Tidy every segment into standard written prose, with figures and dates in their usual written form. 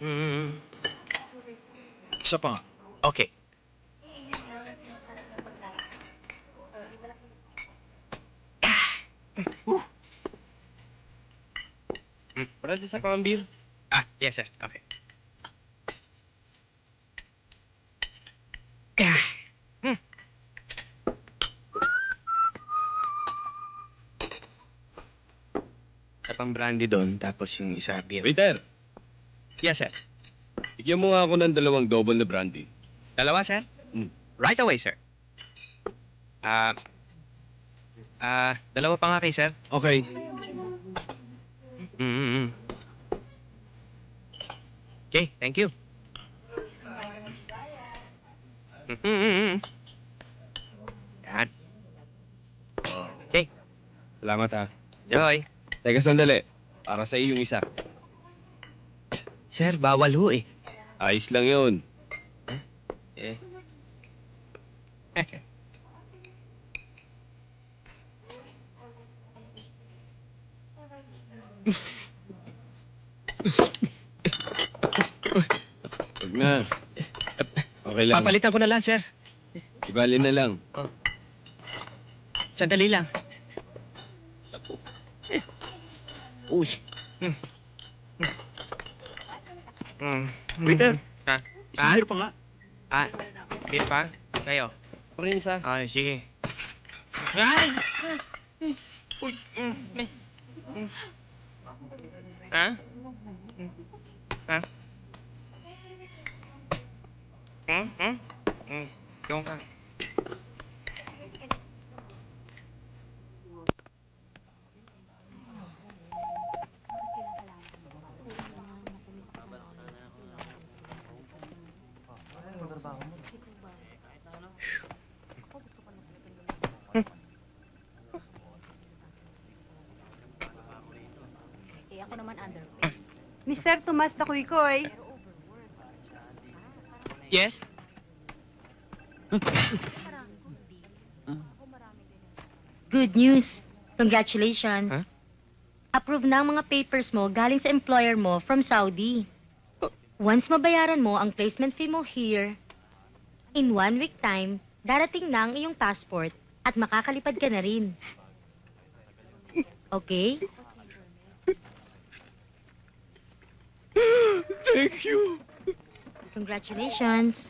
Mm. Isa pa nga. Okay. Brad, isa pa ang beer. Yes, sir. Okay. Isa pang brandy doon, tapos yung isa beer. Waiter, Yes, sir. bigyan mo nga ako ng 2 double na brandy. Dalawa, sir? Right away, sir. Dalawa pa nga kay sir. Okay. Mm-hmm. Okay, thank you. Mm-hmm. Yan. Okay, Salamat ha. Joy. Teka sandali. Para sa iyo yung isa. Sir, bawal ho eh. Ayos lang yun. Eh. Huwag na. Okay lang. Papalitan ko na lang, sir. Ibali na lang. Sandali lang. Uy. Waiter. Ha? Isang beer pa nga. Beer pa? Kayo? Parin isa. Ay, sige. Ay! Uy! Ha? Ha? Yung ka. Ako naman underpaid. Mr. Tomas Dakuy-koy. Yes? Good news. Congratulations. Huh? Approve na ang mga papers mo galing sa employer mo from Saudi. Once mabayaran mo ang placement fee mo here, in 1 week time, darating na ang iyong passport at makakalipad ka na rin. Okay? Thank you. Congratulations.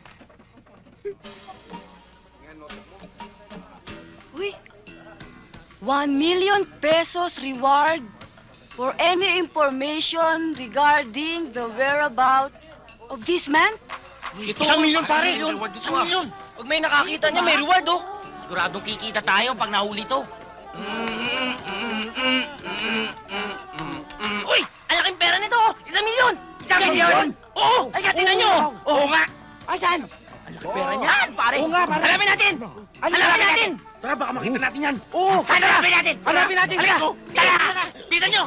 Uy! 1 million pesos reward for any information regarding the whereabouts of this man? Isang milyon, pare! Isang milyon! Pag may nakakita niya, may reward, oh! Siguradong kikita tayo pag nahuli to. Uy! Ang laking pera nito, oh! 1 milyon! 1 milyon? Oo! Ay, tingnan nyo! Oo nga! Ayan! Ang laking pera niyan, pare! Oo nga, pare! Hanapin natin! Hanapin natin! Tara, baka makita natin yan. Oo! Hanapin natin! Hanapin natin! Halika! Tara! Bilisan nyo!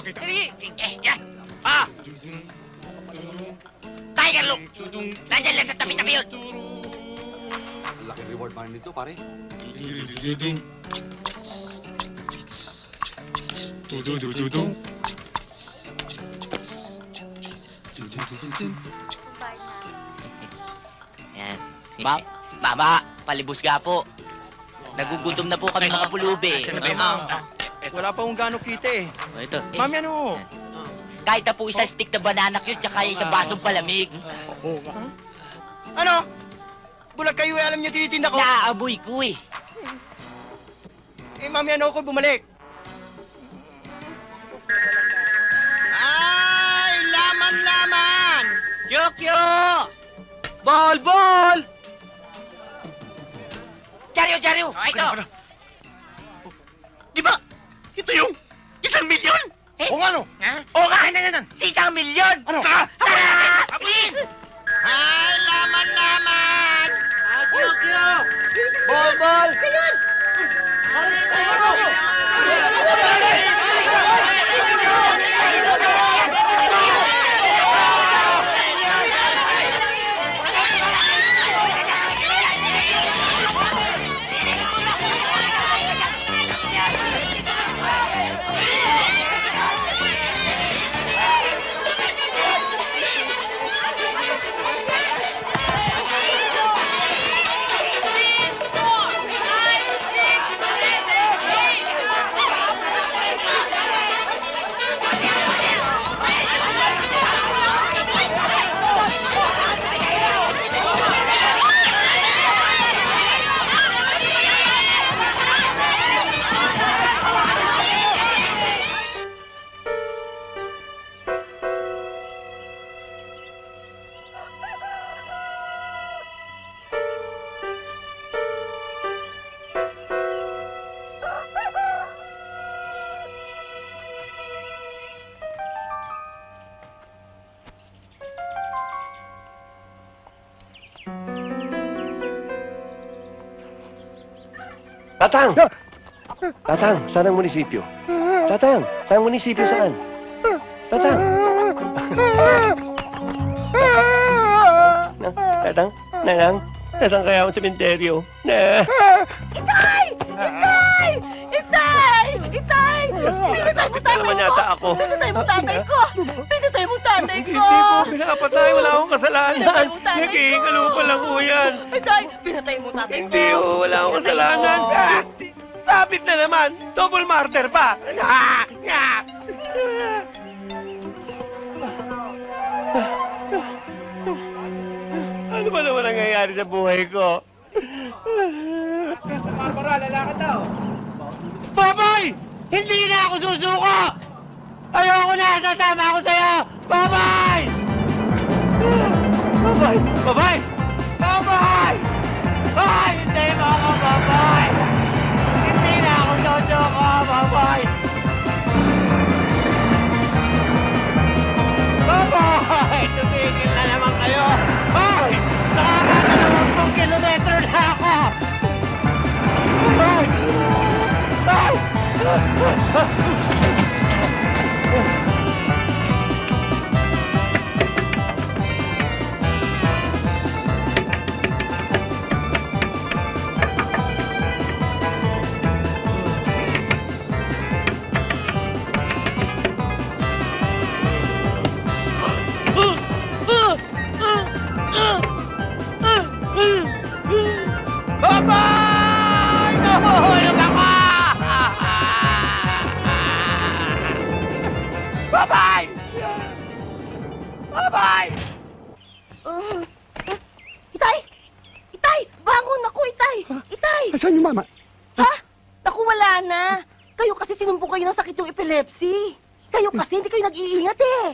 Yan! Tiger Look! Nandyan lang sa tabi-tabi yun! Laki reward pa nito, pare. Yan. Baba, palibos ka po. Nagugutom na po kami mga pulubi. Wala pa akong gano'ng kita eh. Ito. Mami, ano? Kahit na po isang stick na banana cute, tsaka isang basong palamig. Ano? Bulag kayo eh, alam niyo tinitinda ko. Naaamoy ko eh. Eh, mami, ano ako bumalik? Ay, laman-laman! Kyokyo! Ball! Jaryo! Ito! Di ba? Ito yung 1 milyon? Eh? O nga no? Ha? Oo nga! Ano? Si 1 milyon! Ano? Tara! Please! Ay, laman-laman! Kyokyo! Ball! Siyan! Tatang! Tatang, saan ang munisipyo? Tatang, saan ang munisipyo saan? Tatang! Tatang, nanang, nasaan kaya ang sementeryo? Itay! Itay! Itay! Itay! Pinatay mo Ito tatay naman ko! yata ako. Pinatay mo tatay ko! Pinatay mo tatay Hindi ko! ko pinapatay, wala akong kasalanan. Pinatay mo tatay ko. Nagkikalo pa lang ho yan. Itay! Pinatay mo tatay ko! Hindi ho, wala akong Pinatay kasalanan. mo. Ah, sabit na naman, double martyr pa. Ano ba naman nangyayari sa buhay ko? Barbara, lalakad daw. Babay! Hindi na ako susuko! Ayoko na! Sasama ako sa'yo! Babay! Babay! Babay! Babay! Ay! Hindi mo ako, babay! Hindi na ako susuko! Babay! Babay! Tumigil na naman kayo! Ay! Nakakadalawang kilometro na ako! Babay! Ay! Babay! Nahuhulog ako! Babay! Babay! Itay! Itay! Bangon ako, Itay! Itay! Saan yung mama? Ha? Naku, wala na. Kayo kasi sinumbong kayo ng sakit yung epilepsy. Kayo kasi hindi kayo nag-iingat eh.